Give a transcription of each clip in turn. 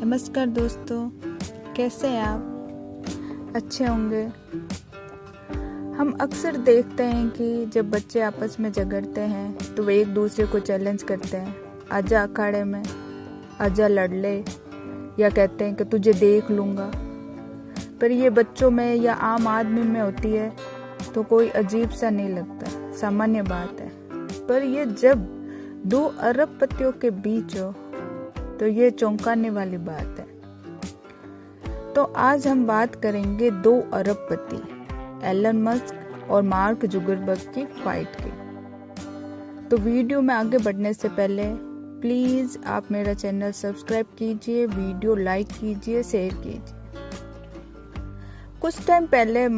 नमस्कार दोस्तों, कैसे हैं आप? अच्छे होंगे। हम अक्सर देखते हैं कि जब बच्चे आपस में झगड़ते हैं तो वे एक दूसरे को चैलेंज करते हैं, आजा अखाड़े में, आजा लड़ ले, या कहते हैं कि तुझे देख लूँगा। पर ये बच्चों में या आम आदमी में होती है तो कोई अजीब सा नहीं लगता, सामान्य बात है। पर ये जब 2 अरबपतियों के बीच हो तो ये चौंकाने वाली बात है। तो आज हम बात करेंगे 2 अरबपति एलन मस्क और मार्क जुकरबर्ग की फाइट की। तो वीडियो में आगे बढ़ने से पहले प्लीज आप मेरा चैनल सब्सक्राइब कीजिए, वीडियो लाइक कीजिए, शेयर कीजिए। कुछ टाइम पहले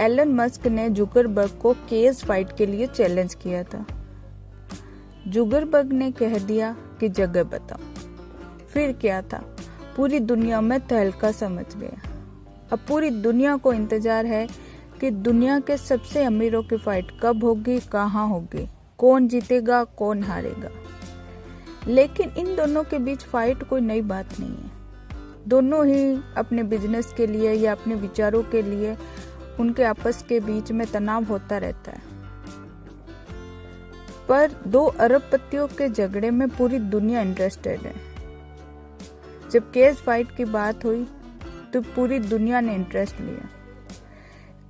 एलन मस्क ने जुकरबर्ग को केस फाइट के लिए चैलेंज किया था। जुकरबर्ग ने कह दिया कि जगह बताओ। फिर क्या था, पूरी दुनिया में तहलका समझ गया। अब पूरी दुनिया को इंतजार है कि दुनिया के सबसे अमीरों की फाइट कब होगी, कहाँ होगी, कौन जीतेगा, कौन हारेगा। लेकिन इन दोनों के बीच फाइट कोई नई बात नहीं है। दोनों ही अपने बिजनेस के लिए या अपने विचारों के लिए उनके आपस के बीच में तनाव होता रहता है। पर 2 अरबपतियों के झगड़े में पूरी दुनिया इंटरेस्टेड है। जब केस फाइट की बात हुई तो पूरी दुनिया ने इंटरेस्ट लिया।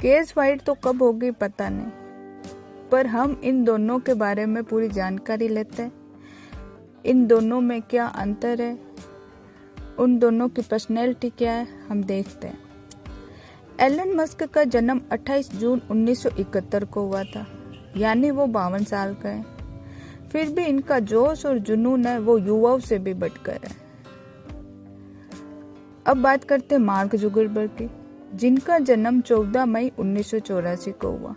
केस फाइट तो कब होगी पता नहीं, पर हम इन दोनों के बारे में पूरी जानकारी लेते हैं। इन दोनों में क्या अंतर है, उन दोनों की पर्सनैलिटी क्या है, हम देखते हैं। एलन मस्क का जन्म 28 जून 1971 को हुआ था, यानी वो 52 साल का है। फिर भी इनका जोश और जुनून है वो युवाओं से भी बढ़कर है। अब बात करते हैं मार्क जुकरबर्ग की, जिनका जन्म 14 मई 1984 को हुआ।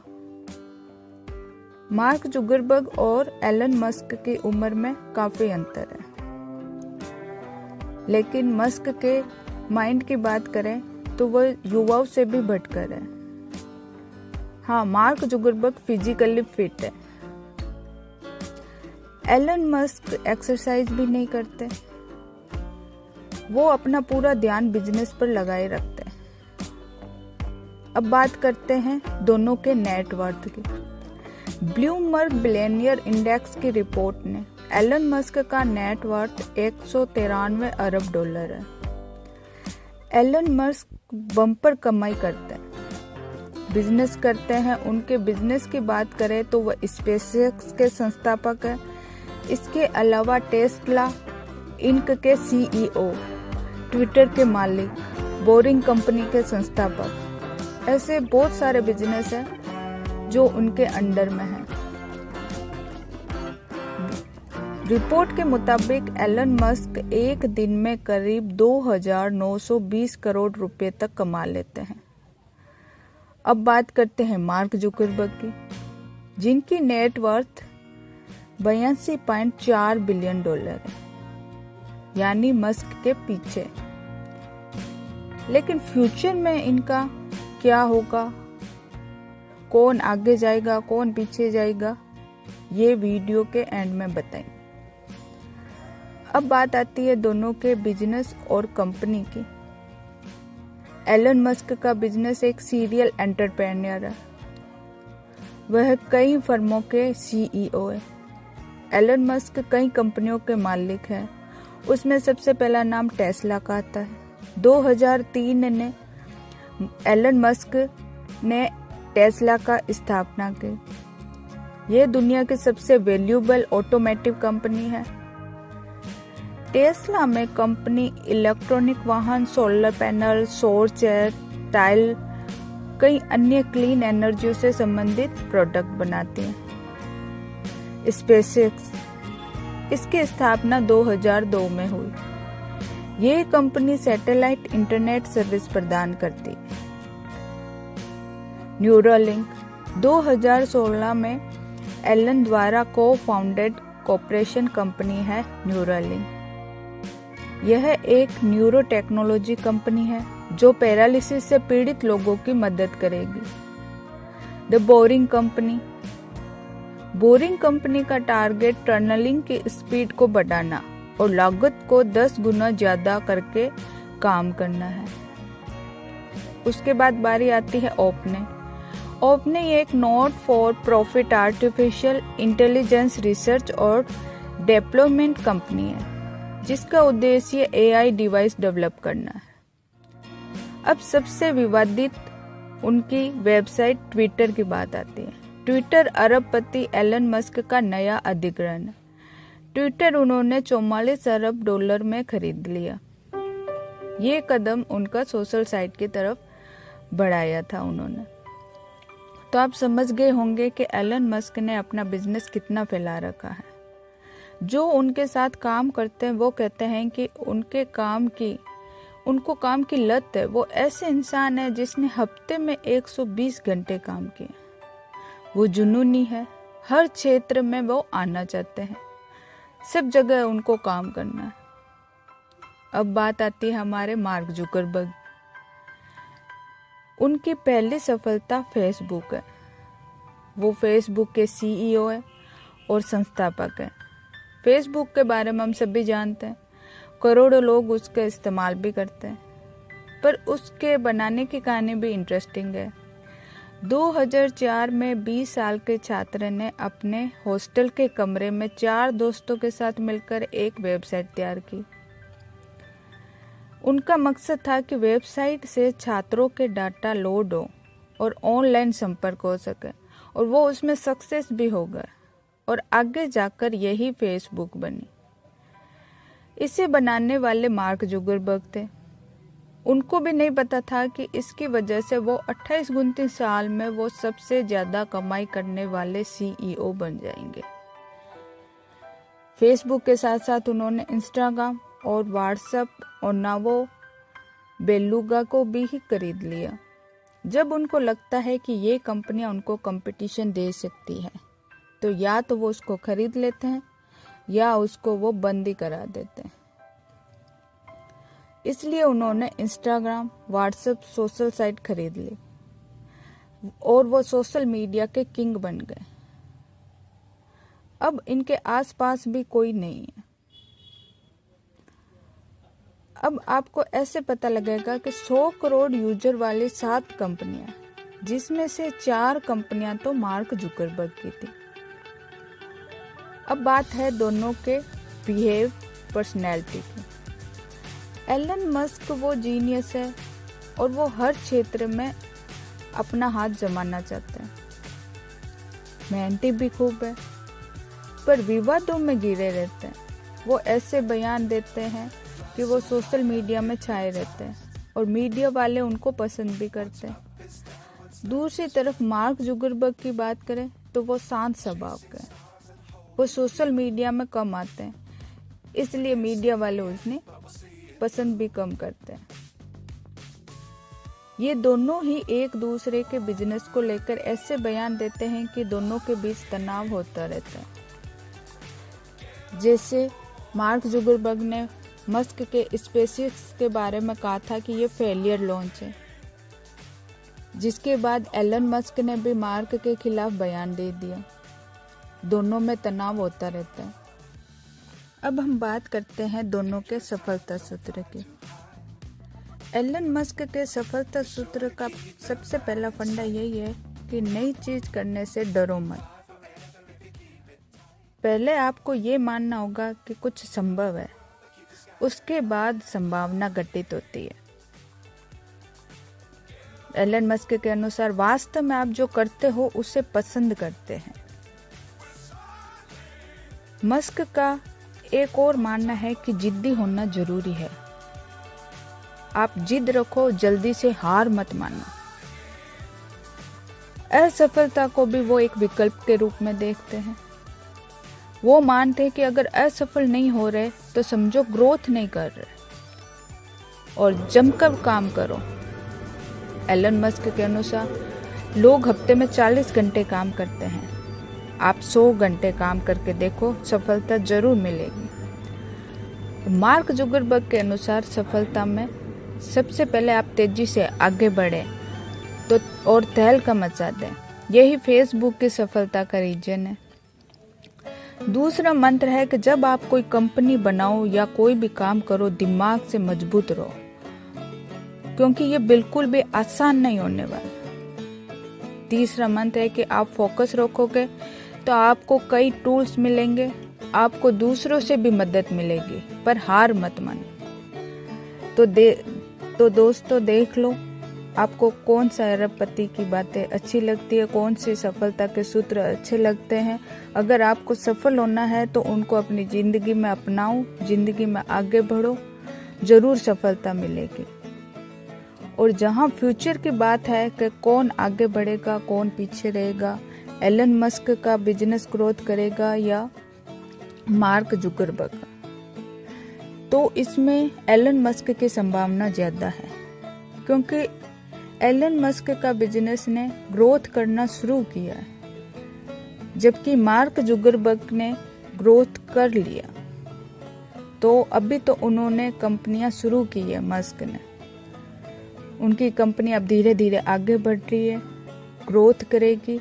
मार्क जुकरबर्ग और एलन मस्क की उम्र में काफी अंतर है, लेकिन मस्क के माइंड की बात करें तो वह युवाओं से भी बढ़कर है। हाँ, मार्क जुकरबर्ग फिजिकली फिट है। एलन मस्क एक्सरसाइज भी नहीं करते, वो अपना पूरा ध्यान बिजनेस पर लगाए रखते हैं। अब बात करते हैं दोनों के नेटवर्थ की। ब्लूमबर्ग बिलियनियर इंडेक्स की रिपोर्ट ने एलन मस्क का नेटवर्थ $193 अरब है। एलन मस्क बम्पर कमाई करते हैं, बिजनेस करते हैं। उनके बिजनेस की बात करें तो वह स्पेसएक्स के संस्थापक है। इसके अलावा टेस्ला इंक के CEO, ट्विटर के मालिक, बोरिंग कंपनी के संस्थापक, ऐसे बहुत सारे बिजनेस हैं जो उनके अंडर में हैं। रिपोर्ट के मुताबिक एलन मस्क एक दिन में करीब 2,920 करोड़ रुपए तक कमा लेते हैं। अब बात करते हैं मार्क जुकरबर्ग की, जिनकी नेटवर्थ $82.4 बिलियन है, यानी मस्क के पीछे। लेकिन फ्यूचर में इनका क्या होगा, कौन आगे जाएगा, कौन पीछे जाएगा, ये वीडियो के एंड में बताएंगे। अब बात आती है दोनों के बिजनेस और कंपनी की। एलन मस्क का बिजनेस एक सीरियल एंटरप्रेन्योर है, वह कई फर्मों के CEO है। एलन मस्क कई कंपनियों के मालिक हैं, उसमें सबसे पहला नाम टेस्ला का आता है। 2003 में एलन मस्क ने टेस्ला का स्थापना की। यह दुनिया की सबसे वैल्यूएबल ऑटोमोटिव कंपनी है। टेस्ला में कंपनी इलेक्ट्रॉनिक वाहन, सोलर पैनल, सौर चेयर, टाइल, कई अन्य क्लीन एनर्जी से संबंधित प्रोडक्ट बनाती है। स्पेसएक्स, इसकी स्थापना 2002 में हुई। ये कंपनी सैटेलाइट इंटरनेट सर्विस प्रदान करती है। न्यूरालिंक 2016 में एलन द्वारा को-फाउंडेड कॉर्पोरेशन कंपनी है न्यूरालिंक। यह एक न्यूरो टेक्नोलॉजी कंपनी है जो पैरालिसिस से पीड़ित लोगों की मदद करेगी। The boring company, boring company का टारगेट टनलिंग की स्पीड को बढ़ाना और लागत को 10 गुना ज़्यादा करके काम करना है। उसके बाद बारी आती है ओपने। ओपने एक not for profit artificial intelligence research और डेवलपमेंट कंपनी है, जिसका उद्देश्य AI डिवाइस डेवलप करना है। अब सबसे विवादित उनकी वेबसाइट ट्विटर की बात आती है। ट्विटर अरबपति एलन मस्क का नया अधिग्रहण है। ट्विटर उन्होंने $44 अरब में खरीद लिया। ये कदम उनका सोशल साइट की तरफ बढ़ाया था उन्होंने। तो आप समझ गए होंगे कि एलन मस्क ने अपना बिजनेस कितना फैला रखा है। जो उनके साथ काम करते हैं वो कहते हैं कि उनको काम की लत है। वो ऐसे इंसान है जिसने हफ्ते में 120 घंटे काम किए। वो जुनूनी है, हर क्षेत्र में वो आना चाहते हैं, सब जगह उनको काम करना है। अब बात आती है हमारे मार्क जुकरबर्ग। उनकी पहली सफलता फेसबुक है। वो फेसबुक के CEO है और संस्थापक है। फेसबुक के बारे में हम सभी जानते हैं, करोड़ों लोग उसका इस्तेमाल भी करते हैं, पर उसके बनाने की कहानी भी इंटरेस्टिंग है। 2004 में 20 साल के छात्र ने अपने हॉस्टल के कमरे में 4 दोस्तों के साथ मिलकर एक वेबसाइट तैयार की। उनका मकसद था कि वेबसाइट से छात्रों के डाटा लोड हो और ऑनलाइन संपर्क हो सके, और वो उसमें सक्सेस भी हो गए और आगे जाकर यही फेसबुक बनी। इसे बनाने वाले मार्क जुकरबर्ग थे। उनको भी नहीं पता था कि इसकी वजह से वो 28-29 साल में वो सबसे ज़्यादा कमाई करने वाले CEO बन जाएंगे। फेसबुक के साथ साथ उन्होंने इंस्टाग्राम और व्हाट्सएप और नावो बेलुगा को भी ही खरीद लिया। जब उनको लगता है कि ये कंपनियां उनको कंपटीशन दे सकती है, तो या तो वो उसको खरीद लेते हैं या उसको वो बंद ही करा देते हैं। इसलिए उन्होंने इंस्टाग्राम, व्हाट्सएप सोशल साइट खरीद ली और वो सोशल मीडिया के किंग बन गए। अब इनके आसपास भी कोई नहीं है। अब आपको ऐसे पता लगेगा कि 100 करोड़ यूजर वाली 7 कंपनियां, जिसमें से 4 कंपनियां तो मार्क जुकरबर्ग की थी। अब बात है दोनों के बिहेव पर्सनैलिटी की। एलन मस्क वो जीनियस है और वो हर क्षेत्र में अपना हाथ जमाना चाहते हैं। मेहनती भी खूब है, पर विवादों में घिरे रहते हैं। वो ऐसे बयान देते हैं कि वो सोशल मीडिया में छाए रहते हैं और मीडिया वाले उनको पसंद भी करते हैं। दूसरी तरफ मार्क जुकरबर्ग की बात करें तो वो शांत स्वभाव के हैं। वो सोशल मीडिया में कम आते हैं, इसलिए मीडिया वाले उन्हें पसंद भी कम करते हैं। ये दोनों ही एक दूसरे के बिजनेस को लेकर ऐसे बयान देते हैं कि दोनों के बीच तनाव होता रहता है। जैसे मार्क जुकरबर्ग ने मस्क के स्पेसएक्स के बारे में कहा था कि ये फेलियर लॉन्च है, जिसके बाद एलन मस्क ने भी मार्क के खिलाफ बयान दे दिया। दोनों में तनाव होता रहता है। अब हम बात करते हैं दोनों के सफलता सूत्र की। एलन मस्क के सफलता सूत्र का सबसे पहला फंडा यही है कि नई चीज करने से डरो मत। पहले आपको ये मानना होगा कि कुछ संभव है, उसके बाद संभावना घटित होती है। एलन मस्क के अनुसार वास्तव में आप जो करते हो उसे पसंद करते हैं। मस्क का एक और मानना है कि जिद्दी होना जरूरी है। आप जिद रखो, जल्दी से हार मत मानो। असफलता को भी वो एक विकल्प के रूप में देखते हैं। वो मानते हैं कि अगर असफल नहीं हो रहे तो समझो ग्रोथ नहीं कर रहे और जमकर काम करो। एलन मस्क के अनुसार लोग हफ्ते में 40 घंटे काम करते हैं। आप 100 घंटे काम करके देखो, सफलता जरूर मिलेगी। मार्क जुकरबर्ग के अनुसार सफलता में सबसे पहले आप तेजी से आगे बढ़े तो और तहलका मचा दें। यही फेसबुक की सफलता का रीजन है। दूसरा मंत्र है कि जब आप कोई कंपनी बनाओ या कोई भी काम करो, दिमाग से मजबूत रहो, क्योंकि ये बिल्कुल भी आसान नहीं होने वाला। तीसरा मंत्र है कि आप फोकस रखोगे तो आपको कई टूल्स मिलेंगे, आपको दूसरों से भी मदद मिलेगी, पर हार मत मानो। तो दोस्तों देख लो आपको कौन सा अरबपति की बातें अच्छी लगती है, कौन से सफलता के सूत्र अच्छे लगते हैं। अगर आपको सफल होना है तो उनको अपनी ज़िंदगी में अपनाओ, ज़िंदगी में आगे बढ़ो, ज़रूर सफलता मिलेगी। और जहाँ फ्यूचर की बात है कि कौन आगे बढ़ेगा कौन पीछे रहेगा, एलन मस्क का बिजनेस ग्रोथ करेगा या मार्क जुकरबर्ग, तो इसमें एलन मस्क की संभावना ज़्यादा है, क्योंकि एलन मस्क का बिजनेस ने ग्रोथ करना शुरू किया है, जबकि मार्क जुकरबर्ग ने ग्रोथ कर लिया। तो अभी तो उन्होंने कंपनियां शुरू की है, मस्क ने, उनकी कंपनी अब धीरे धीरे आगे बढ़ रही है, ग्रोथ करेगी।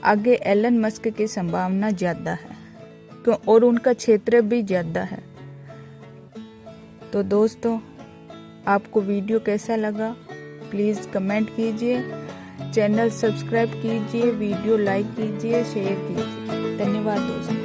आगे एलन मस्क की संभावना ज़्यादा है और उनका क्षेत्र भी ज़्यादा है। तो दोस्तों आपको वीडियो कैसा लगा प्लीज़ कमेंट कीजिए, चैनल सब्सक्राइब कीजिए, वीडियो लाइक कीजिए, शेयर कीजिए। धन्यवाद दोस्तों।